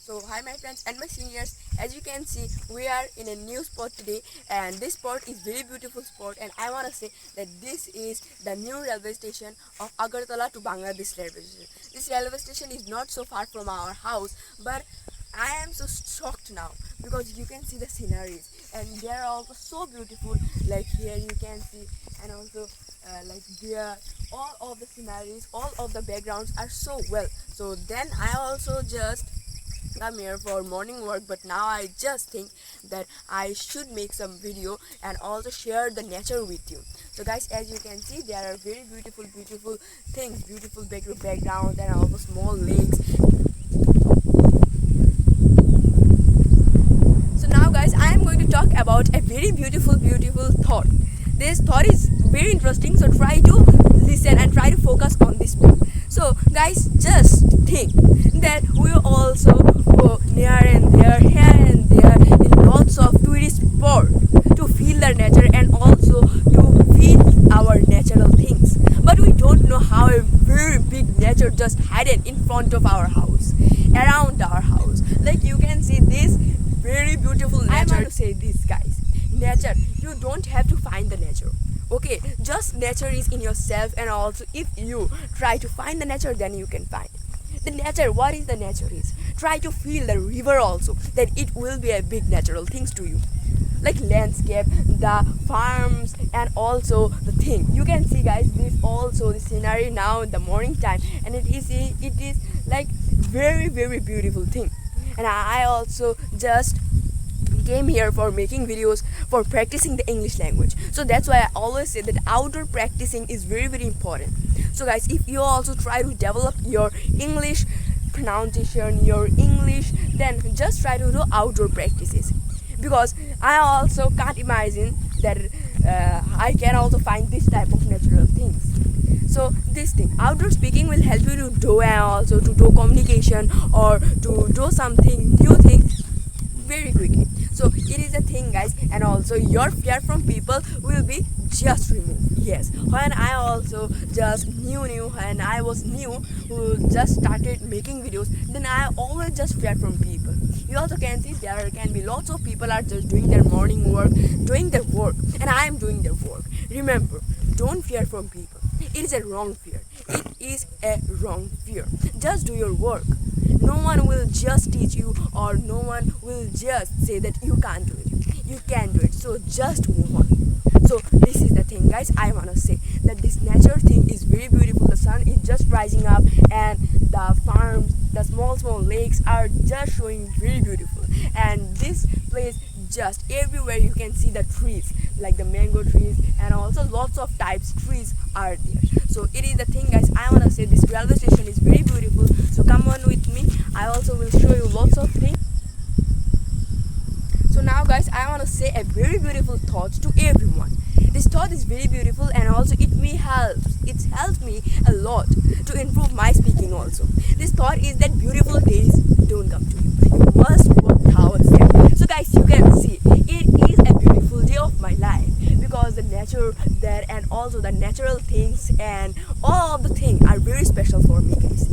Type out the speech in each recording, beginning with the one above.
So hi my friends and my seniors, as you can see we are in a new spot today, and this spot is very beautiful spot, and I want to say that this is the new railway station of Agartala to Bangladesh railway station. This railway station is not so far from our house, but I am so shocked now because you can see the sceneries and they are also so beautiful. Like here you can see, and also like there, all of the sceneries, all of the backgrounds are so well. So then I also just come here for morning work, but now I just think that I should make some video and also share the nature with you. So guys, as you can see, there are very beautiful things, beautiful backgrounds and also small lakes. So now guys, I am going to talk about a very beautiful thought. This thought is very interesting, so try to listen and try to focus on this one. So guys, just think that we also go near and there, here and there in lots of tourist spots to feel the nature and also to feel our natural things. But we don't know how a very big nature just hidden in front of our house, around our house. Like you can see this very beautiful nature. I want to say this, guys. Nature, you don't have to find the nature. Okay, just nature is in yourself, and also if you try to find the nature, then you can find the nature. What is the nature is? Try to feel the river also, then it will be a big natural things to you, like landscape, the farms, and also the thing. You can see guys, this also the scenery now in the morning time, and it is like very beautiful thing. And I also just came here for making videos for practicing the English language. So that's why I always say that outdoor practicing is very important. So guys, if you also try to develop your English pronunciation, your English, then just try to do outdoor practices, because I also can't imagine that I can also find this type of natural things. So this thing, outdoor speaking will help you to do, and also to do communication or to do something new thing very quickly. So it is a thing guys, and also your fear from people will be just removed. Yes, when I also just new and I was new who just started making videos, then I always just fear from people. You also can see there can be lots of people are just doing their morning work, doing their work, and I am doing their work. Remember, don't fear from people. It is a wrong fear. It is a wrong fear. Just do your work. No one will just teach you, or no one will just say that you can't do it. You can do it. So just move on. So this is the thing guys, I want to say that this nature thing is very beautiful. The sun is just rising up, and the farms, the small lakes are just showing very beautiful. And this place, just everywhere you can see the trees, like the mango trees, and also lots of types trees are there. So it is the thing guys, I want to say this railway station is very beautiful. So come on with me, I also will show you lots of things. So now guys, I want to say a very beautiful thought to everyone. This thought is very beautiful, and also it helped me a lot to improve my speaking also. This thought is that beautiful days don't come to you. You must work towards them. So guys, you can see it is a beautiful day of my life, because the nature there and also the natural things and all of the things are very special for me guys,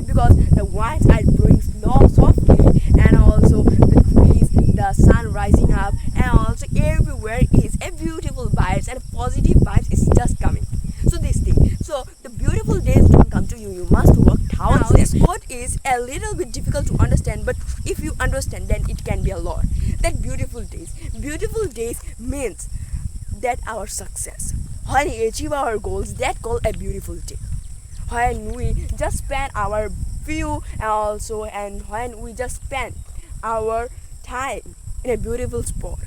because the winds are blowing softly, and also the trees, the sun rising up, and also everywhere is a beautiful vibes and positive vibes is just coming. So this thing, so the beautiful days don't come to you, you must work towards them. This quote is a little bit difficult to understand, but if you understand, then it can be a lot. That beautiful days means that our success, when we achieve our goals, that call a beautiful day. When we just spend our view, and when we just spend our time in a beautiful spot,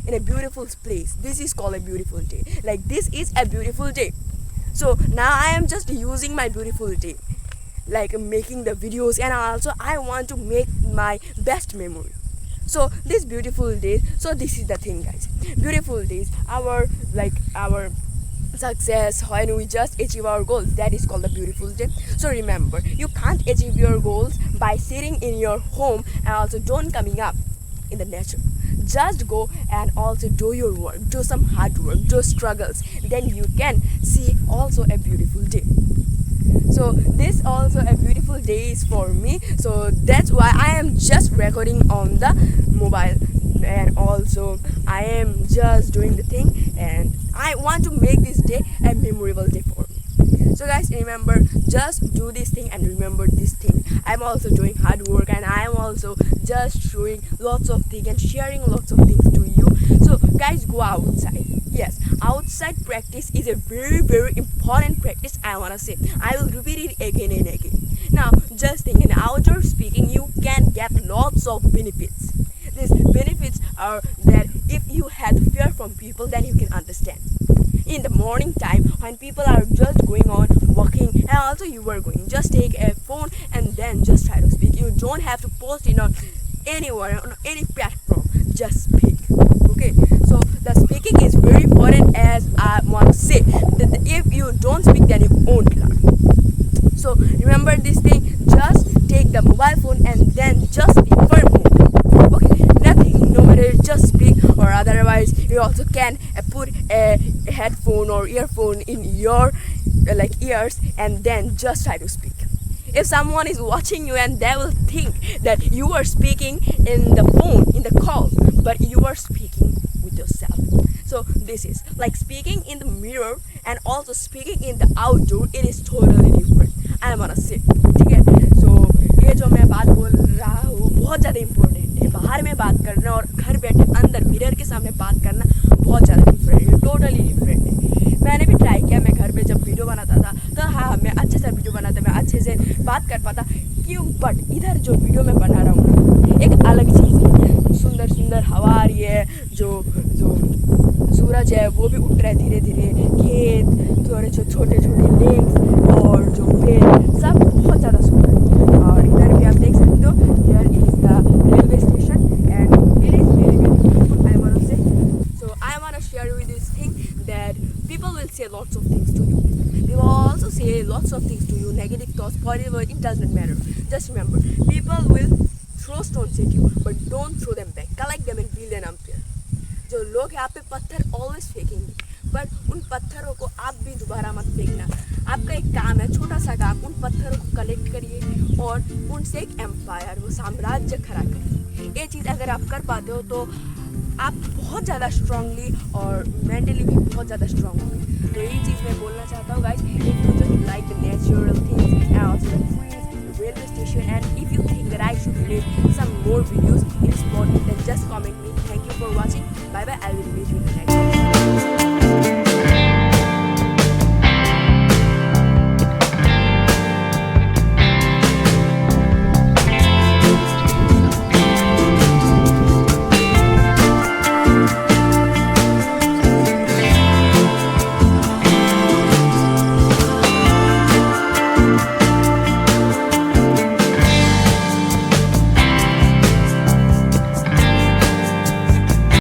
in a beautiful place, this is called a beautiful day. Like this is a beautiful day. So now I am just using my beautiful day, like making the videos, and also I want to make my best memory. So this beautiful days, so this is the thing guys, beautiful days, our success, when we just achieve our goals, that is called a beautiful day. So remember, you can't achieve your goals by sitting in your home, and also don't coming up in the nature. Just go and also do your work, do some hard work, do struggles, then you can see also a beautiful day. So this also a beautiful day is for me. So that's why I am just recording on the mobile, and also I am just doing the thing, and I want to make this day a memorable day for me. So guys, remember, just do this thing and remember this thing. I'm also doing hard work, and I am also just showing lots of things and sharing lots of things to you. So guys, go outside. Yes, outside practice is a very important practice. I wanna say, I will repeat it again and again. Now just think, in outdoor speaking you can get lots of benefits. These benefits are that if you had fear from people, then you can understand. In the morning time when people are just going on walking, and also you were going, just take a phone and then just try to speak. You don't have to post it on anywhere, on any platform, just speak. Okay, so the speaking is very important, as I want to say that if you don't speak then you won't learn. So remember this thing, just take the mobile phone and then just speak for a moment. Okay, nothing, no matter, just speak. Or otherwise you also can put a headphone or earphone in your ears and then just try to speak. If someone is watching you, and they will think that you are speaking in the phone, in the call, but you are speaking with yourself. So this is like speaking in the mirror and also speaking in the outdoor, it is totally different. I am gonna say, ठीक है? So ये जो मैं बात बोल रहा हूँ बहुत ज़्यादा इम्पोर्टेंट है. बाहर में बात करना और घर बैठे अंदर मिरर के सामने बात करना बहुत ज़्यादा डिफरेंट है, टोटली डिफरेंट है. मैंने भी ट्राई किया, मैं घर पे जब वीडियो बनाता था तो हाँ, मैं अच्छे से वीडियो बनाता, मैं अच्छे से बात कर पाता क्यों, बट इधर जो वीडियो मैं बना रहा हूँ एक अलग चीज़ है. सुंदर सुंदर हवा आ रही है, जो सूरज है वो भी उठ रहा है धीरे धीरे, खेत, थोड़े छोटे छोटे लेक्स और जो पेड़, सब बहुत ज़्यादा सुंदर है. और इधर भी आप देख सकते हो, here is the railway station and it is very beautiful, I want to say. So I want to share with this thing that people will say lots of things to you. They will also say lots of things to you, negative thoughts, positive, it doesn't matter. Just remember, people will throw stones at you, but don't throw them back. Collect them and build an empire. जो लोग यहाँ पे पत्थर always फेंकेंगे, but उन पत्थरों को आप भी दोबारा मत फेंकना. आपका एक काम है, छोटा सा काम, उन पत्थरों को कलेक्ट करिए और उनसे एक एम्पायर, वो साम्राज्य खड़ा करिए. ये चीज़ अगर आप कर पाते हो तो आप बहुत ज़्यादा स्ट्रांगली और मेंटली भी बहुत ज़्यादा स्ट्रांग होंगे. तो यही चीज़ मैं बोलना चाहता हूँ guys. If you just like the natural things and also the trees, railway station, and if you think that I should make some more videos in sport, then just comment me